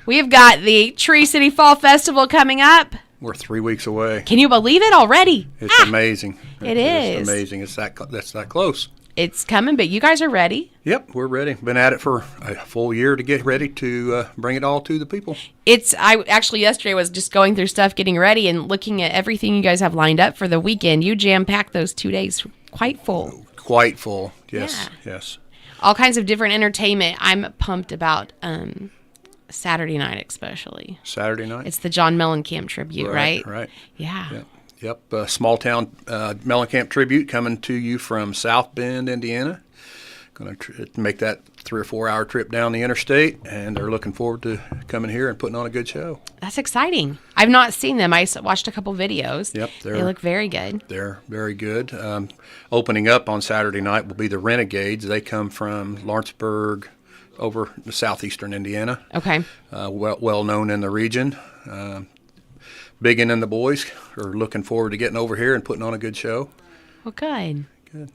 We've got the Tree City Fall Festival coming up. We're 3 weeks away. Can you believe it already? It's amazing. It is. It's amazing. That's that close. It's coming, but you guys are ready. Yep, we're ready. Been at it for a full year to get ready to bring it all to the people. I actually yesterday was just going through stuff, getting ready, and looking at everything you guys have lined up for the weekend. You jam-packed those 2 days quite full. Quite full, yes, Yeah. yes. All kinds of different entertainment. I'm pumped about Saturday night especially. Saturday night? It's the John Mellencamp tribute, right? Right. Yeah. Yep. Small town Mellencamp tribute coming to you from South Bend, Indiana. Going to make that 3 or 4 hour trip down the interstate, and they're looking forward to coming here and putting on a good show. That's exciting. I've not seen them. I watched a couple videos. Yep. They look very good. They're very good. Opening up on Saturday night will be the Renegades. They come from Lawrenceburg over to southeastern Indiana. Okay. Well known in the region. Biggin and the boys are looking forward to getting over here and putting on a good show. Well, good.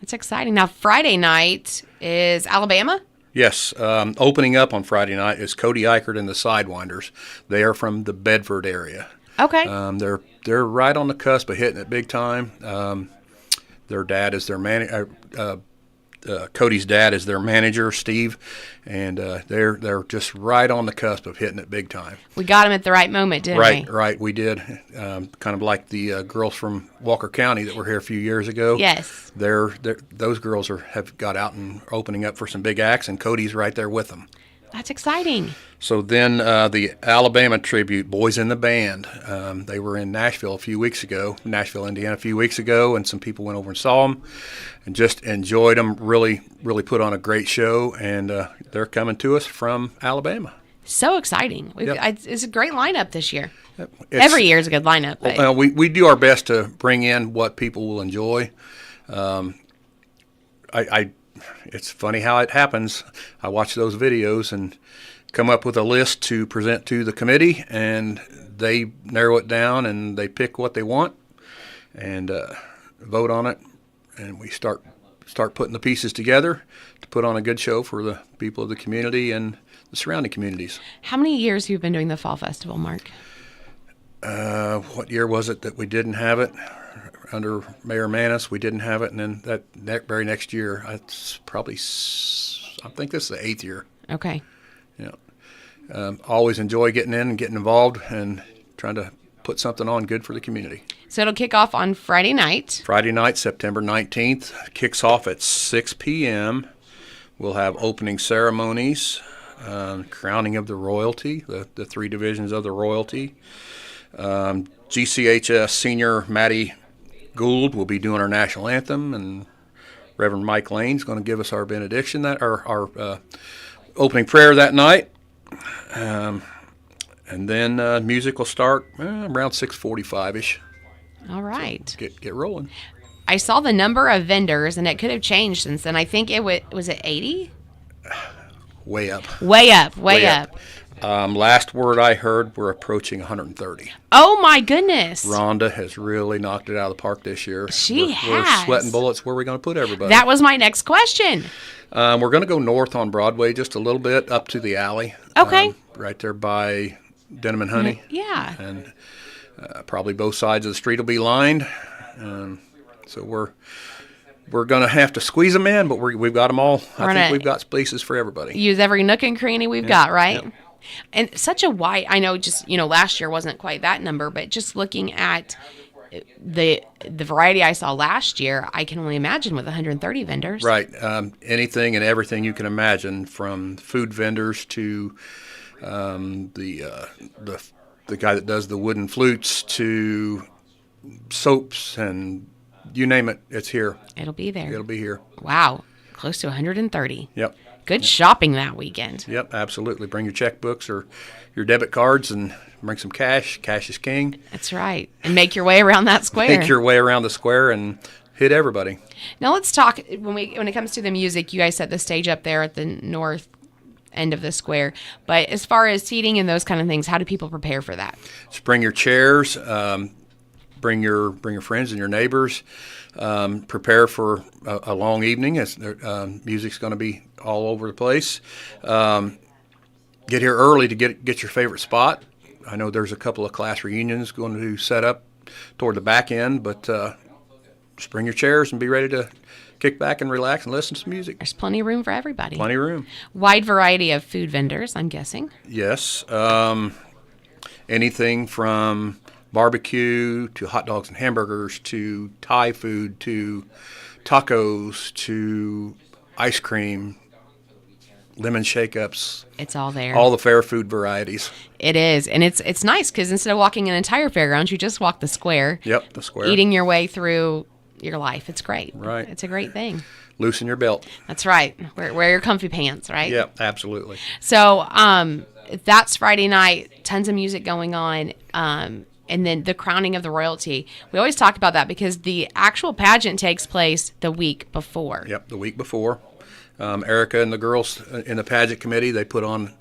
It's exciting. Now, Friday night is Alabama? Yes. Opening up on Friday night is Cody Ikerd and the Sidewinders. They are from the Bedford area. Okay. They're right on the cusp of hitting it big time. Their dad is their manager. Cody's dad is their manager, Steve, and they're just right on the cusp of hitting it big time. We got him at the right moment, didn't we? Right, we did. Kind of like the girls from Walker County that were here a few years ago. Yes. Those girls have got out and are opening up for some big acts, and Cody's right there with them. That's exciting. So then the Alabama tribute, Boys in the Band, they were in Nashville, Indiana a few weeks ago, and some people went over and saw them and just enjoyed them, really put on a great show, and they're coming to us from Alabama. So exciting. Yep. It's a great lineup this year. Every year is a good lineup. Well, we do our best to bring in what people will enjoy. It's funny how it happens. I watch those videos and come up with a list to present to the committee, and they narrow it down and they pick what they want and vote on it, and we start putting the pieces together to put on a good show for the people of the community and the surrounding communities. How many years have you been doing the Fall Festival, Mark? What year was it that we didn't have it? Under Mayor Manis, we didn't have it, and then that very next year, it's probably, I think this is the 8th year. Okay. Yeah. Always enjoy getting in and getting involved and trying to put something on good for the community. So it'll kick off on Friday night. Friday night, September 19th. Kicks off at 6 p.m. We'll have opening ceremonies, crowning of the royalty, the 3 divisions of the royalty. GCHS Senior Maddie Gould will be doing our national anthem, and Reverend Mike Lane's going to give us our benediction, our opening prayer that night, and then music will start around 6:45ish. All right. So get rolling. I saw the number of vendors, and it could have changed since then. I think was it 80? Way up. Way up. Last word I heard, we're approaching 130. Oh, my goodness. Rhonda has really knocked it out of the park this year. We're sweating bullets. Where are we going to put everybody? That was my next question. We're going to go north on Broadway just a little bit up to the alley. Okay. Right there by Denim and Honey. Yeah. And probably both sides of the street will be lined. So we're going to have to squeeze them in, but we've got them all. I think we've got spaces for everybody. Use every nook and cranny we've got, right? Yeah. And such a wide, I know just, last year wasn't quite that number, but just looking at the variety I saw last year, I can only imagine with 130 vendors. Right. Anything and everything you can imagine, from food vendors to the guy that does the wooden flutes to soaps, and you name it, it's here. It'll be there. It'll be here. Wow. Close to 130. Yep. Good shopping that weekend. Yep, absolutely. Bring your checkbooks or your debit cards and bring some cash. Cash is king. That's right. And make your way around that square. Make your way around the square and hit everybody. Now let's talk, when it comes to the music, you guys set the stage up there at the north end of the square. But as far as seating and those kind of things, how do people prepare for that? Just bring your chairs, bring your friends and your neighbors. Prepare for a long evening, as music's going to be all over the place. get here early to get your favorite spot. I know there's a couple of class reunions going to set up toward the back end, but just bring your chairs and be ready to kick back and relax and listen to some music. There's plenty of room for everybody. Plenty of room. Wide variety of food vendors, I'm guessing. Yes. Anything from barbecue to hot dogs and hamburgers to Thai food to tacos to ice cream, lemon shake-ups. It's all there. All the fair food varieties. It is. And it's nice because instead of walking an entire fairground, you just walk the square. Yep, the square. Eating your way through your life. It's great. Right. It's a great thing. Loosen your belt. That's right. Wear your comfy pants, right? Yep, absolutely. So that's Friday night. Tons of music going on. And then the crowning of the royalty. We always talk about that because the actual pageant takes place the week before. Yep, the week before. Erica and the girls in the pageant committee, they put on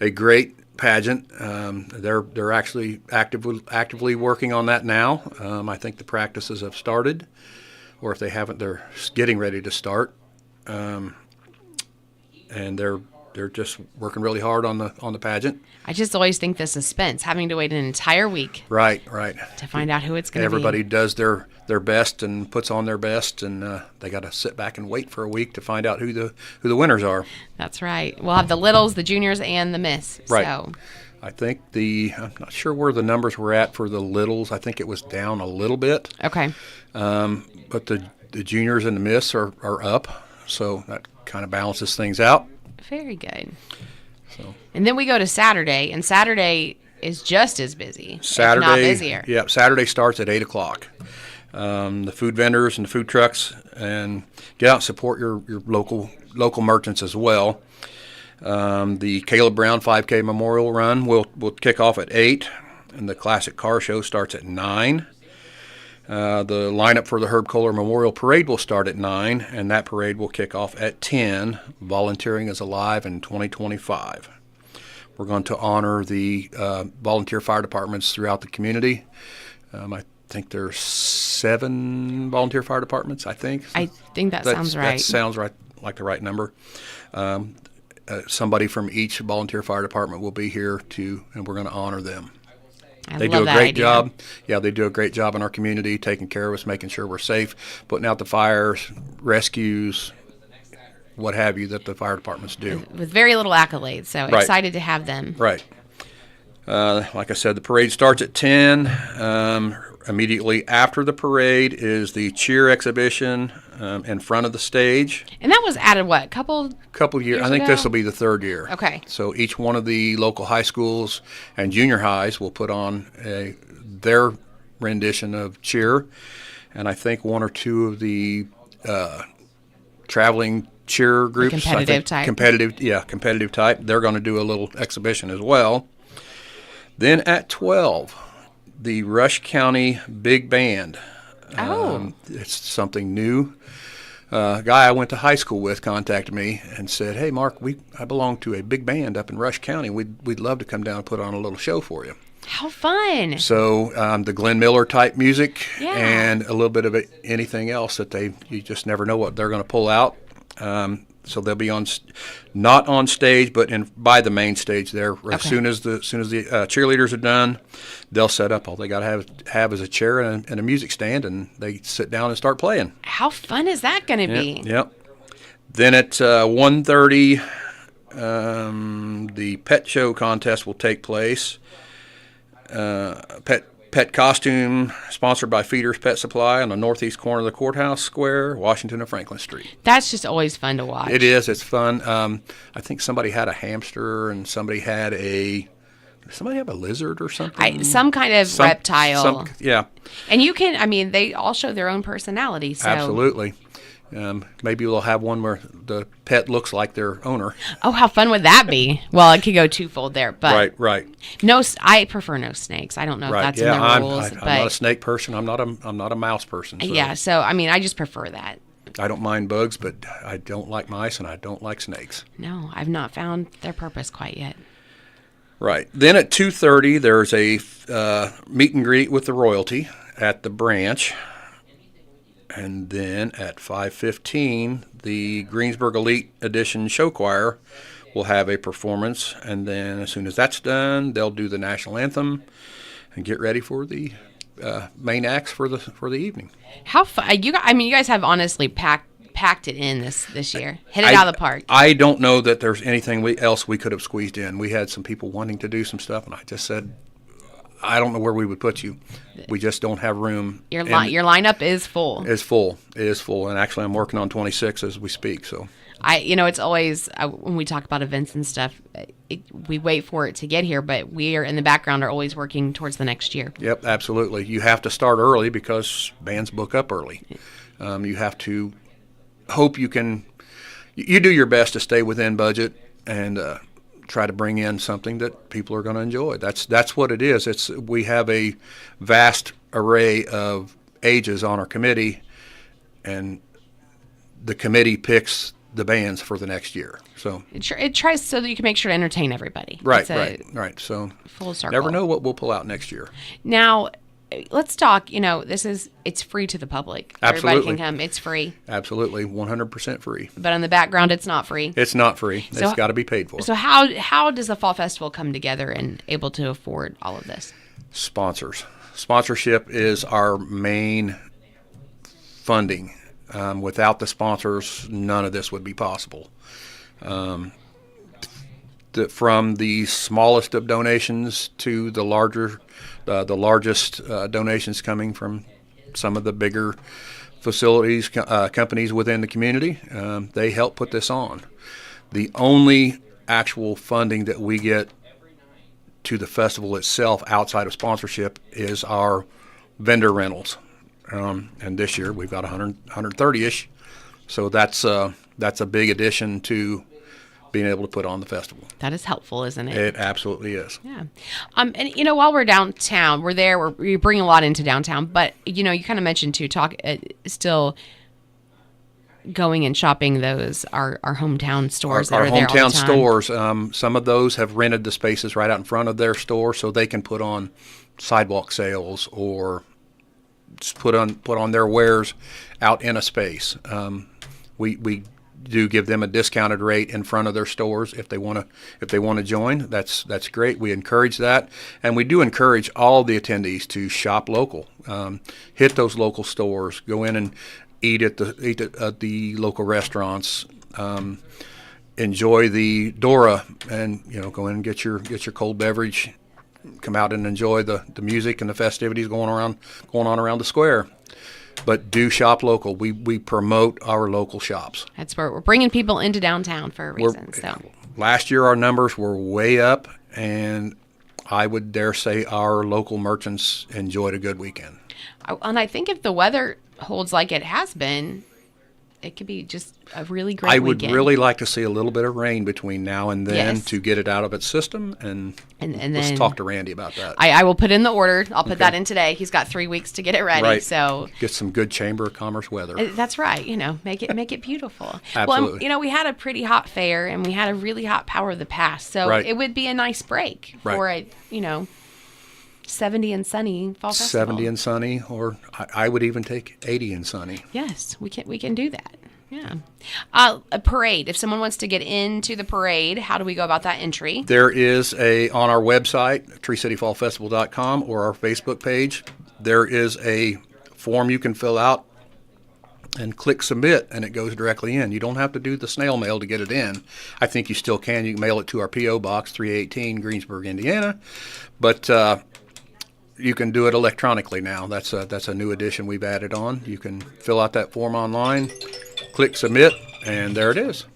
a great pageant. They're actually actively working on that now. I think the practices have started, or if they haven't, they're getting ready to start. And they're just working really hard on the pageant. I just always think the suspense, having to wait an entire week. Right. To find out who it's going to be. Everybody does their best and puts on their best, and they got to sit back and wait for a week to find out who the winners are. That's right. We'll have the littles, the juniors, and the miss. Right. So. I think I'm not sure where the numbers were at for the littles. I think it was down a little bit. Okay. But the juniors and the miss are up, so that kind of balances things out. Very good. So. And then we go to Saturday, and Saturday is just as busy, Saturday, if not busier. Yeah, Saturday starts at 8 o'clock. The food vendors and the food trucks, and get out and support your local merchants as well. The Caleb Brown 5K Memorial Run will kick off at 8, and the Classic Car Show starts at 9. The lineup for the Herb Kohler Memorial Parade will start at 9, and that parade will kick off at 10. Volunteering is alive in 2025. We're going to honor the volunteer fire departments throughout the community. I think there's 7 volunteer fire departments, I think. I think that sounds right. That sounds right, like the right number. Somebody from each volunteer fire department will be here, and we're going to honor them. They do a great job. Yeah, they do a great job in our community, taking care of us, making sure we're safe, putting out the fires, rescues, what have you, that the fire departments do. With very little accolades, so Right. Excited to have them. Right. Like I said, the parade starts at 10. Immediately after the parade is the cheer exhibition in front of the stage. And that was added, what, couple Years. I think ago? this will be the 3rd year. Okay. So each one of the local high schools and junior highs will put on their rendition of cheer, and I think 1 or 2 of the traveling cheer groups, competitive type. Competitive type. They're going to do a little exhibition as well. Then at 12, the Rush County Big Band. It's something new. A guy I went to high school with contacted me and said, "Hey, Mark, I belong to a big band up in Rush County. We'd love to come down and put on a little show for you." How fun. So the Glenn Miller type music Yeah. and a little bit of anything else that you just never know what they're going to pull out. So they'll be not on stage, but by the main stage there. Okay. As soon as the cheerleaders are done, they'll set up. All they got to have is a chair and a music stand, and they sit down and start playing. How fun is that going to be? Yep. Then at 1:30, the pet show contest will take place. Pet costume sponsored by Feeder's Pet Supply on the northeast corner of the courthouse square, Washington and Franklin Street. That's just always fun to watch. It is. It's fun. I think somebody had a hamster and somebody have a lizard or something? Some kind of reptile. Yeah. And they all show their own personality. So. Absolutely. Maybe we'll have one where the pet looks like their owner. Oh, how fun would that be? Well, it could go twofold there, but right. No, I prefer no snakes. I don't know if that's in the rules. I'm not a snake person. I'm not a mouse person. So. Yeah, so I just prefer that. I don't mind bugs, but I don't like mice and I don't like snakes. No, I've not found their purpose quite yet. Right. Then at 2:30, there's a meet and greet with the royalty at the branch. And then at 5:15, the Greensburg Elite Edition Show Choir we'll have a performance, and then as soon as that's done, they'll do the national anthem and get ready for the main acts for the evening. How fun you guys? I mean, you guys have honestly packed it in this year. Hit it out of the park. I don't know that there's anything else we could have squeezed in. We had some people wanting to do some stuff, and I just said, I don't know where we would put you. We just don't have room. Your lineup is full. It's full. It is full, and actually, I'm working on 26 as we speak. So, it's always when we talk about events and stuff, we wait for it to get here, but we are in the background are always working towards the next year. Yep, absolutely. You have to start early because bands book up early. You have to hope you can. You do your best to stay within budget and try to bring in something that people are going to enjoy. That's what it is. We have a vast array of ages on our committee, and the committee picks the bands for the next year. So it tries so that you can make sure to entertain everybody. Right. So full circle. Never know what we'll pull out next year. Now, let's talk. It's free to the public. Absolutely. Everybody can come. It's free. Absolutely, 100% free. But in the background, it's not free. It's not free. It's got to be paid for. So how does the fall festival come together and able to afford all of this? Sponsors. Sponsorship is our main funding. Without the sponsors, none of this would be possible. From the smallest of donations to the largest donations coming from some of the bigger facilities, companies within the community, they help put this on. The only actual funding that we get to the festival itself outside of sponsorship is our vendor rentals. And this year we've got 130-ish. So that's a big addition to being able to put on the festival. That is helpful, isn't it? It absolutely is. Yeah. And while we're downtown, we bring a lot into downtown, but you kind of mentioned too, still going and shopping our hometown stores that are there all the time. Our hometown stores, some of those have rented the spaces right out in front of their store so they can put on sidewalk sales or just put on their wares out in a space. We do give them a discounted rate in front of their stores if they want to join. That's great. We encourage that, and we do encourage all the attendees to shop local. Hit those local stores. Go in and eat at the local restaurants. Enjoy the Dora, and go in and get your cold beverage. Come out and enjoy the music and the festivities going on around the square. But do shop local. We promote our local shops. That's where we're bringing people into downtown for a reason. Last year our numbers were way up, and I would dare say our local merchants enjoyed a good weekend. And I think if the weather holds like it has been, it could be just a really great weekend. I would weekend. really like to see a little bit of rain between now and then to get it out of its system, and let's talk to Randy about that. I will put in the order. I'll put that in today. He's got 3 weeks to get it ready. Right. So get some good Chamber of Commerce weather. That's right. Make it beautiful. Absolutely. Well, we had a pretty hot fair, and we had a really hot Power of the Past. So it would be a nice break for a 70 and sunny fall festival. 70 and sunny, or I would even take 80 and sunny. Yes, we can do that. Yeah. A parade. If someone wants to get into the parade, how do we go about that entry? There is on our website, treecityfallfestival.com, or our Facebook page, there is a form you can fill out and click submit, and it goes directly in. You don't have to do the snail mail to get it in. I think you still can. You can mail it to our P.O. Box 318, Greensburg, Indiana. But you can do it electronically now. That's a new addition we've added on. You can fill out that form online, click submit, and there it is.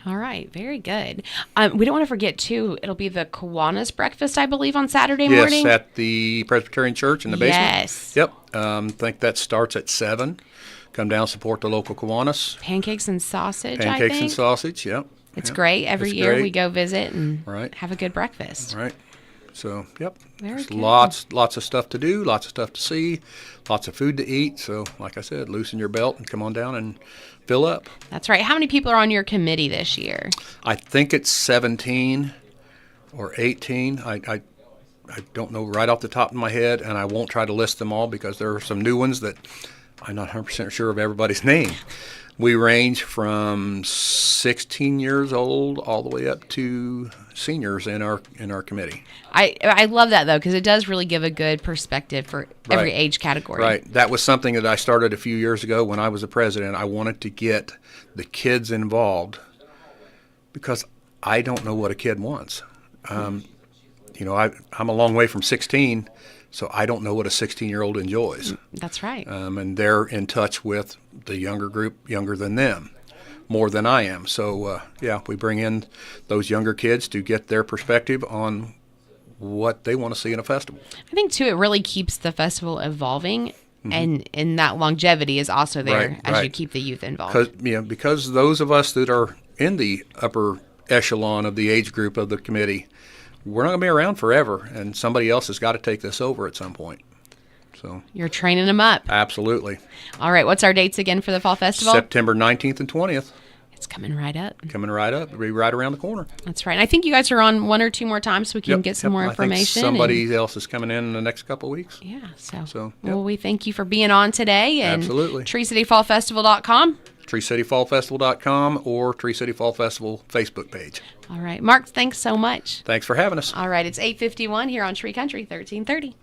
All right, very good. We don't want to forget, too, it'll be the Kiwanis breakfast, I believe, on Saturday morning. Yes, at the Presbyterian Church in the basement. Yes. Yep. I think that starts at 7. Come down, support the local Kiwanis. Pancakes and sausage, Pancakes I think. and sausage, yep. It's great. Every year we go visit and have a good breakfast. Right. So, yep. There's lots of stuff to do, lots of stuff to see, lots of food to eat. So, like I said, loosen your belt and come on down and fill up. That's right. How many people are on your committee this year? I think it's 17 or 18. I don't know right off the top of my head, and I won't try to list them all because there are some new ones that I'm not 100% sure of everybody's name. We range from 16 years old all the way up to seniors in our committee. I love that, though, because it does really give a good perspective for every age category. Right. That was something that I started a few years ago when I was the president. I wanted to get the kids involved because I don't know what a kid wants. I'm a long way from 16, so I don't know what a 16-year-old enjoys. That's right. And they're in touch with the younger group, younger than them, more than I am. So, we bring in those younger kids to get their perspective on what they want to see in a festival. I think, too, it really keeps the festival evolving, and that longevity is also there as you keep the youth involved. Because those of us that are in the upper echelon of the age group of the committee, we're not going to be around forever, and somebody else has got to take this over at some point. So you're training them up. Absolutely. All right. What's our dates again for the Fall Festival? September 19th and 20th. It's coming right up. It'll be right around the corner. That's right. And I think you guys are on one or two more times so we can get some more information. I think somebody else is coming in the next couple of weeks. Yeah. Well, we thank you for being on today. And absolutely. TreeCityFallFestival.com. TreeCityFallFestival.com or Tree City Fall Festival Facebook page. All right. Mark, thanks so much. Thanks for having us. All right. It's 8:51 here on Tree Country 1330.